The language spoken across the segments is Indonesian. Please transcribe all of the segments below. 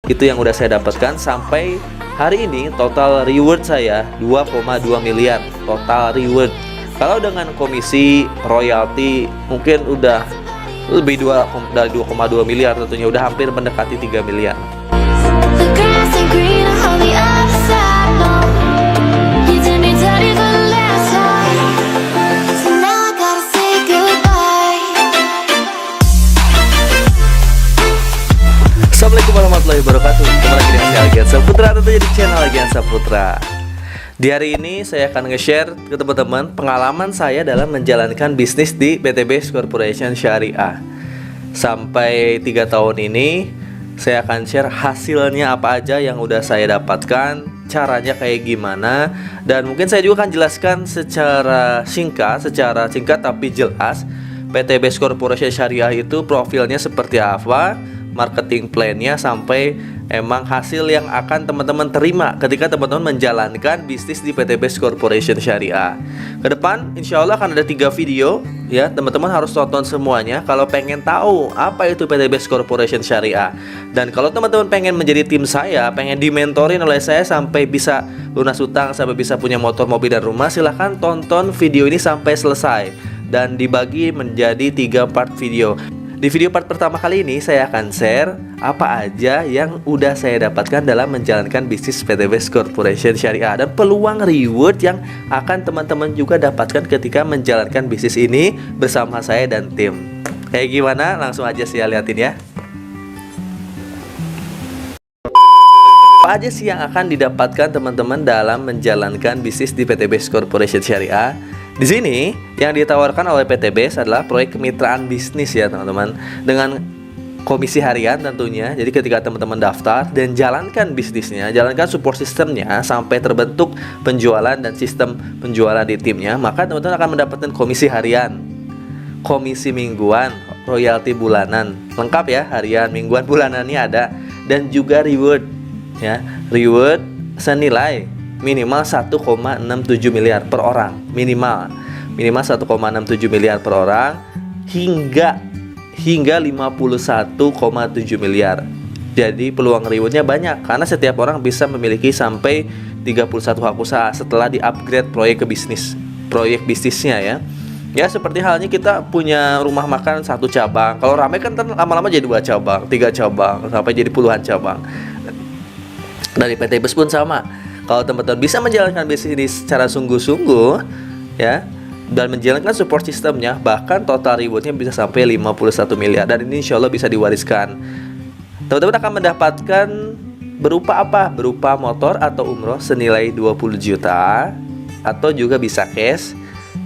Itu yang udah saya dapatkan sampai hari ini. Total reward saya 2,2 miliar total reward. Kalau dengan komisi royalti mungkin udah lebih dari 2,2 miliar tentunya, udah hampir mendekati 3 miliar. Assalamualaikum warahmatullahi wabarakatuh. Kembali lagi dengan saya Algian Saputra, tentunya di channel Algian Saputra. Di hari ini saya akan nge-share ke teman-teman pengalaman saya dalam menjalankan bisnis di PT Base Corporation Syariah. Sampai 3 tahun ini saya akan share hasilnya apa aja yang udah saya dapatkan, caranya kayak gimana, dan mungkin saya juga akan jelaskan secara singkat tapi jelas PT Base Corporation Syariah itu profilnya seperti apa, marketing plan-nya, sampai emang hasil yang akan teman-teman terima ketika teman-teman menjalankan bisnis di PT Base Corporation Syariah. Kedepan insya Allah akan ada 3 video ya, teman-teman harus tonton semuanya kalau pengen tahu apa itu PT Base Corporation Syariah. Dan kalau teman-teman pengen menjadi tim saya, pengen dimentorin oleh saya sampai bisa lunas utang, sampai bisa punya motor, mobil, dan rumah, silahkan tonton video ini sampai selesai dan dibagi menjadi 3 part video. Di video part pertama kali ini saya akan share apa aja yang udah saya dapatkan dalam menjalankan bisnis PT Base Corporation Syariah dan peluang reward yang akan teman-teman juga dapatkan ketika menjalankan bisnis ini bersama saya dan tim. Kayak gimana? Langsung aja saya liatin ya. Apa aja sih yang akan didapatkan teman-teman dalam menjalankan bisnis di PT Base Corporation Syariah? Di sini yang ditawarkan oleh PT Base adalah proyek kemitraan bisnis ya teman-teman, dengan komisi harian tentunya. Jadi ketika teman-teman daftar dan jalankan bisnisnya, jalankan support sistemnya sampai terbentuk penjualan dan sistem penjualan di timnya, maka teman-teman akan mendapatkan komisi harian, komisi mingguan, royalti bulanan, lengkap ya, harian, mingguan, bulanannya ada, dan juga reward ya, reward senilai minimal 1,67 miliar per orang, minimal 1,67 miliar per orang hingga 51,7 miliar. Jadi peluang rewardnya banyak karena setiap orang bisa memiliki sampai 31 hak usaha setelah di-upgrade proyek bisnisnya ya. Ya seperti halnya kita punya rumah makan 1 cabang. Kalau ramai kan lama-lama jadi 2 cabang, 3 cabang, sampai jadi puluhan cabang. Dari PT Base pun sama. Kalau teman-teman bisa menjalankan bisnis ini secara sungguh-sungguh ya, dan menjalankan support sistemnya, bahkan total rewardnya bisa sampai 51 miliar. Dan ini insya Allah bisa diwariskan. Teman-teman akan mendapatkan berupa apa? Berupa motor atau umroh senilai 20 juta, atau juga bisa cash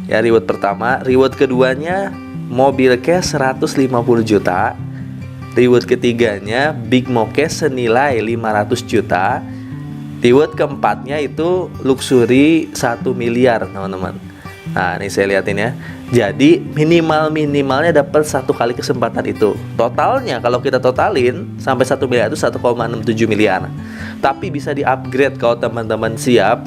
ya, reward pertama. Reward keduanya mobil cash 150 juta. Reward ketiganya Big Mo cash senilai 500 juta. Reward keempatnya itu luxury 1 miliar teman-teman. Nah ini saya lihatin ya. Jadi minimalnya dapat 1 kali kesempatan itu. Totalnya kalau kita totalin sampai 1 miliar itu 1,67 miliar. Tapi bisa di-upgrade kalau teman-teman siap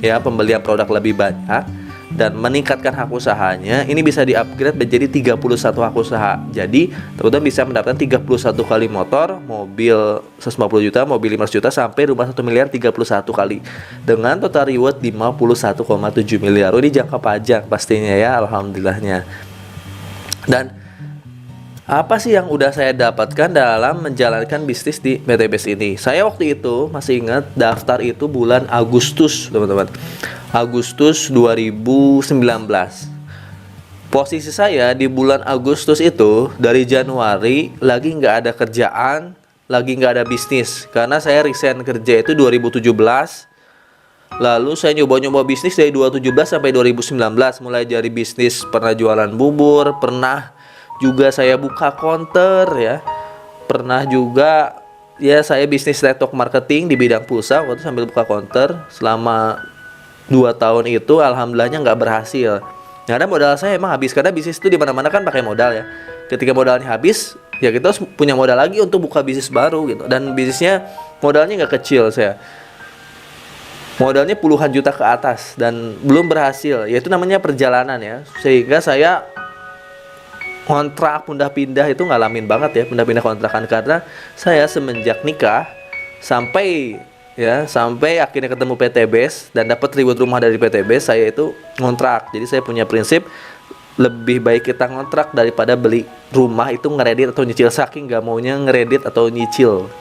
ya, pembelian produk lebih banyak dan meningkatkan hak usahanya. Ini bisa di-upgrade menjadi 31 hak usaha. Jadi teman-teman bisa mendapatkan 31 kali motor, mobil 150 juta, mobil 500 juta, sampai rumah 1 miliar 31 kali, dengan total reward 51,7 miliar. Ini jangka panjang pastinya ya, alhamdulillahnya. Dan apa sih yang udah saya dapatkan dalam menjalankan bisnis di PT Base ini? Saya waktu itu masih ingat daftar itu bulan Agustus teman-teman, Agustus 2019. Posisi saya di bulan Agustus itu dari Januari lagi nggak ada kerjaan, lagi nggak ada bisnis, karena saya resign kerja itu 2017. Lalu saya nyoba-nyoba bisnis dari 2017 sampai 2019, mulai dari bisnis pernah jualan bubur, pernah juga saya buka counter ya, pernah juga ya saya bisnis network marketing di bidang pulsa waktu sambil buka counter selama 2 tahun itu. Alhamdulillahnya nggak berhasil. Karena modal saya emang habis, karena bisnis itu di mana-mana kan pakai modal ya. Ketika modalnya habis, ya kita harus punya modal lagi untuk buka bisnis baru gitu. Dan bisnisnya modalnya nggak kecil, saya modalnya puluhan juta ke atas dan belum berhasil. Ya itu namanya perjalanan ya. Sehingga saya kontrak pindah-pindah itu ngalamin banget ya, pindah-pindah kontrakan, karena saya semenjak nikah sampai akhirnya ketemu PTBS dan dapat reward rumah dari PTBS. Saya itu ngontrak. Jadi saya punya prinsip lebih baik kita ngontrak daripada beli rumah itu ngeredit atau nyicil, saking gak maunya ngeredit atau nyicil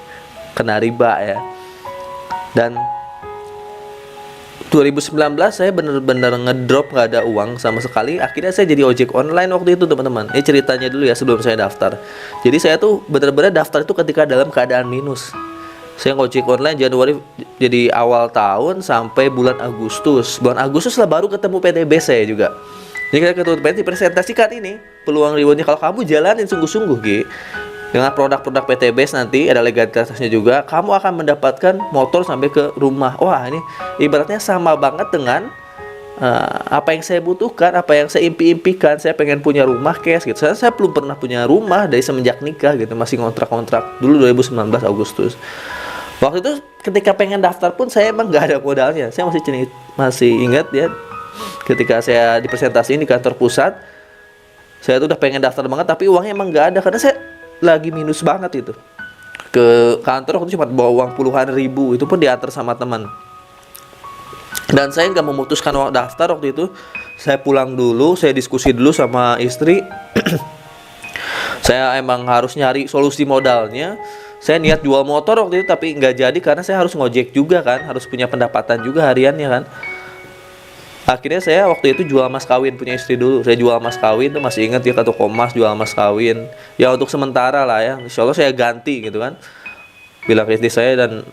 kena riba ya. Dan 2019 saya bener-bener ngedrop, gak ada uang sama sekali. Akhirnya saya jadi ojek online waktu itu teman-teman. Ini ceritanya dulu ya sebelum saya daftar. Jadi saya tuh bener-bener daftar itu ketika dalam keadaan minus. Saya ngojek online Januari, jadi awal tahun sampai bulan Agustus. Bulan Agustus lah baru ketemu PTB saya juga. Jadi kita ketemu PTB presentasikan ini peluang rewardnya kalau kamu jalanin sungguh-sungguh Gi. Dengan produk-produk PTBS nanti ada legalitasnya juga, kamu akan mendapatkan motor sampai ke rumah. Wah, ini ibaratnya sama banget dengan apa yang saya butuhkan, apa yang saya impi-impikan. Saya pengen punya rumah cash gitu. Saya belum pernah punya rumah dari semenjak nikah gitu, masih kontrak-kontrak dulu 2019 Agustus. Waktu itu ketika pengen daftar pun saya emang nggak ada modalnya. Saya masih ingat ya, ketika saya di presentasi di kantor pusat, saya tuh udah pengen daftar banget tapi uangnya emang nggak ada karena saya lagi minus banget itu. Ke kantor waktu itu cuma bawa uang puluhan ribu, itu pun diantar sama teman. Dan saya nggak memutuskan daftar waktu itu. Saya pulang dulu, saya diskusi dulu sama istri. Saya emang harus nyari solusi modalnya. Saya niat jual motor waktu itu tapi nggak jadi karena saya harus ngojek juga kan, harus punya pendapatan juga hariannya kan. Akhirnya saya waktu itu jual mas kawin punya istri dulu. Saya jual mas kawin tuh masih ingat ya, ke toko emas jual mas kawin. Ya untuk sementara lah ya. Insya Allah saya ganti gitu kan. Bilang ke istri saya dan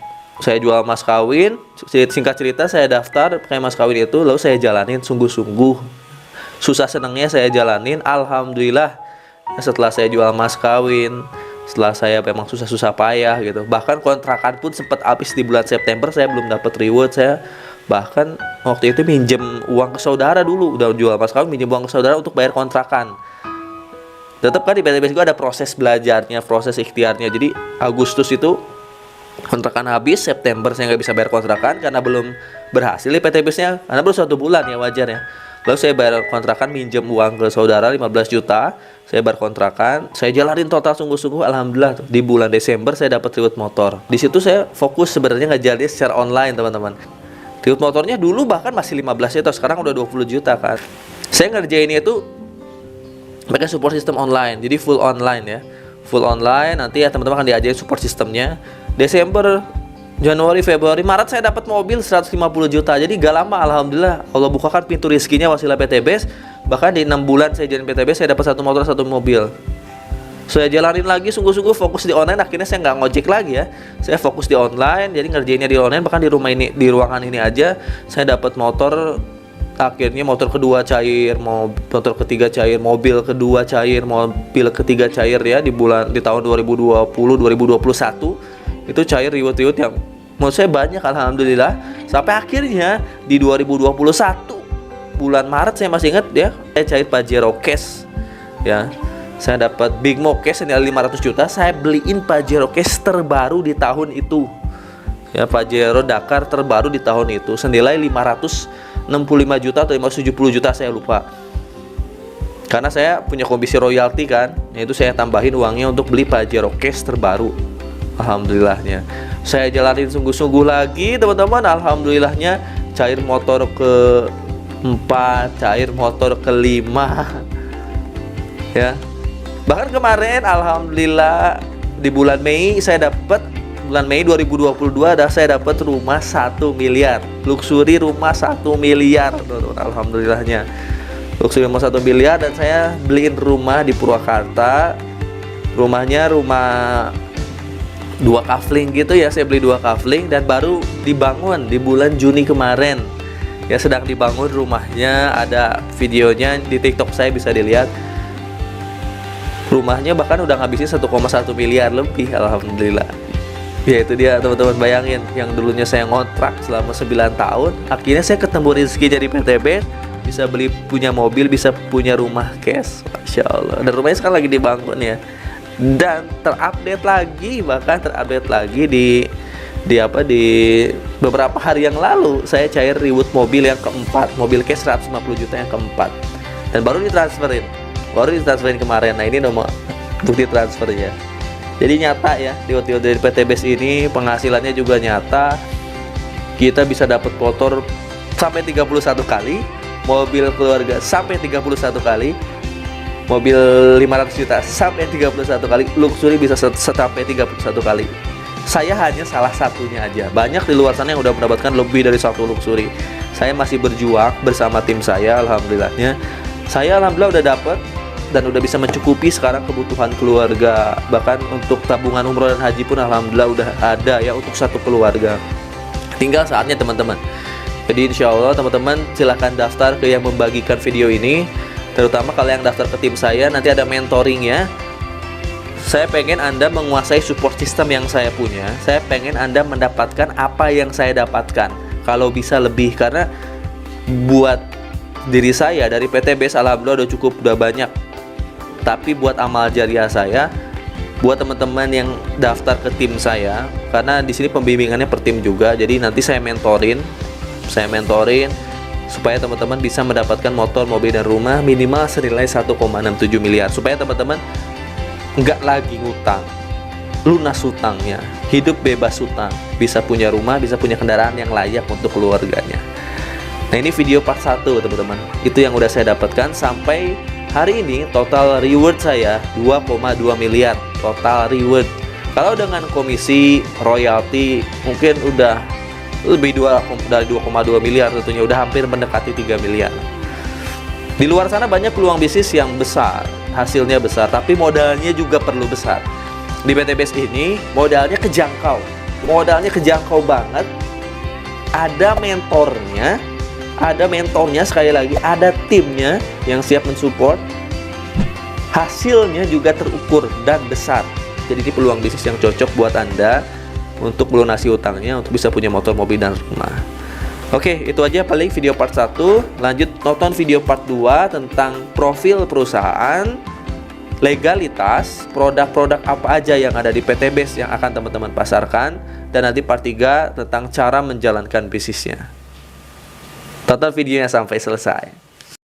saya jual mas kawin. Singkat cerita saya daftar pakai mas kawin itu, lalu saya jalanin sungguh-sungguh. Susah senangnya saya jalanin. Alhamdulillah setelah saya jual mas kawin, setelah saya memang susah-susah payah gitu. Bahkan kontrakan pun sempat habis di bulan September, saya belum dapat reward. Saya bahkan waktu itu minjem uang ke saudara dulu, udah jual mas kawin minjem uang ke saudara untuk bayar kontrakan. Tetap kan di PTBS juga ada proses belajarnya, proses ikhtiarnya. Jadi Agustus itu kontrakan habis, September saya nggak bisa bayar kontrakan karena belum berhasil di PTBS-nya, karena baru 1 bulan ya, wajar ya. Lalu saya bayar kontrakan, minjem uang ke saudara 15 juta, saya bayar kontrakan, saya jalanin total sungguh-sungguh. Alhamdulillah di bulan Desember saya dapat reward motor. Di situ saya fokus sebenarnya ngejalanin secara online teman-teman. Reward motornya dulu bahkan masih 15 juta, sekarang udah 20 juta kan. Saya ngerjainnya itu pakai support system online, jadi full online ya. Full online, nanti ya teman-teman akan diajarin support sistemnya. Desember, Januari, Februari, Maret saya dapat mobil 150 juta. Jadi gak lama alhamdulillah Allah bukakan pintu rezekinya wasilah PTBS. Bahkan di 6 bulan saya jalan PTBS saya dapat 1 motor 1 mobil. Saya jalanin lagi sungguh-sungguh, fokus di online. Akhirnya saya nggak ngojek lagi ya, saya fokus di online, jadi ngerjainnya di online. Bahkan di rumah ini, di ruangan ini aja saya dapat motor. Akhirnya motor kedua cair, motor ketiga cair, mobil kedua cair, mobil ketiga cair ya di tahun 2020 2021 itu cair reward yang menurut saya banyak alhamdulillah. Sampai akhirnya di 2021 bulan Maret saya masih ingat ya, saya cair Pajero Cash ya. Saya dapat Big Mo Cash senilai 500 juta. Saya beliin Pajero Cash terbaru di tahun itu. Ya, Pajero Dakar terbaru di tahun itu senilai 565 juta atau 570 juta saya lupa. Karena saya punya komisi royalti kan, yaitu saya tambahin uangnya untuk beli Pajero Cash terbaru. Alhamdulillahnya. Saya jalanin sungguh-sungguh lagi, teman-teman. Alhamdulillahnya cair motor ke-4, cair motor ke-5. Ya. Bahkan kemarin alhamdulillah di bulan Mei saya dapat, bulan Mei 2022 saya dapat rumah 1 miliar. Luxury rumah 1 miliar. Alhamdulillahnya. Luxury rumah 1 miliar dan saya beliin rumah di Purwakarta. Rumahnya rumah 2 kafling gitu ya. Saya beli 2 kafling dan baru dibangun di bulan Juni kemarin. Ya, sedang dibangun rumahnya, ada videonya di TikTok saya bisa dilihat. Rumahnya bahkan udah ngabisin 1,1 miliar lebih, alhamdulillah. Ya itu dia teman-teman, bayangin yang dulunya saya ngontrak selama 9 tahun, akhirnya saya ketemu rezeki dari PTB, bisa beli, punya mobil, bisa punya rumah cash, masya Allah. Dan rumahnya sekarang lagi dibangun ya. Dan terupdate lagi, bahkan terupdate lagi di beberapa hari yang lalu saya cair reward mobil yang keempat, mobil cash 150 juta yang keempat, dan baru ditransferin kemarin. Nah ini nomor bukti transfernya. Jadi nyata ya, dari PTBes ini penghasilannya juga nyata. Kita bisa dapat motor sampai 31 kali, mobil keluarga sampai 31 kali, mobil 500 juta sampai 31 kali, luxury bisa sampai 31 kali. Saya hanya salah satunya aja. Banyak di luar sana yang udah mendapatkan lebih dari satu luxury. Saya masih berjuang bersama tim saya, alhamdulillahnya. Saya alhamdulillah udah dapat dan udah bisa mencukupi sekarang kebutuhan keluarga. Bahkan untuk tabungan umroh dan haji pun alhamdulillah udah ada ya untuk satu keluarga. Tinggal saatnya teman-teman. Jadi insya Allah teman-teman silahkan daftar ke yang membagikan video ini. Terutama kalau yang daftar ke tim saya, nanti ada mentoring ya. Saya pengen Anda menguasai support system yang saya punya. Saya pengen Anda mendapatkan apa yang saya dapatkan. Kalau bisa lebih, karena buat diri saya dari PTBes alhamdulillah udah banyak. Tapi buat amal jariah saya, buat teman-teman yang daftar ke tim saya, karena di sini pembimbingannya per tim juga. Jadi nanti saya mentorin supaya teman-teman bisa mendapatkan motor, mobil dan rumah minimal senilai 1,67 miliar. Supaya teman-teman nggak lagi ngutang, lunas hutangnya, hidup bebas hutang, bisa punya rumah, bisa punya kendaraan yang layak untuk keluarganya. Nah ini video part 1 teman-teman. Itu yang udah saya dapatkan sampai hari ini. Total reward saya 2,2 miliar total reward. Kalau dengan komisi royalti mungkin udah lebih dari 2,2 miliar tentunya, udah hampir mendekati 3 miliar. Di luar sana banyak peluang bisnis yang besar, hasilnya besar, tapi modalnya juga perlu besar. Di PTBes ini modalnya kejangkau banget. Ada mentornya sekali lagi, ada timnya yang siap mensupport. Hasilnya juga terukur dan besar. Jadi ini peluang bisnis yang cocok buat Anda untuk melunasi utangnya, untuk bisa punya motor, mobil, dan rumah. Oke, itu aja paling video part 1. Lanjut nonton video part 2 tentang profil perusahaan, legalitas, produk-produk apa aja yang ada di PTBes yang akan teman-teman pasarkan, dan nanti part 3 tentang cara menjalankan bisnisnya. Tonton videonya sampai selesai.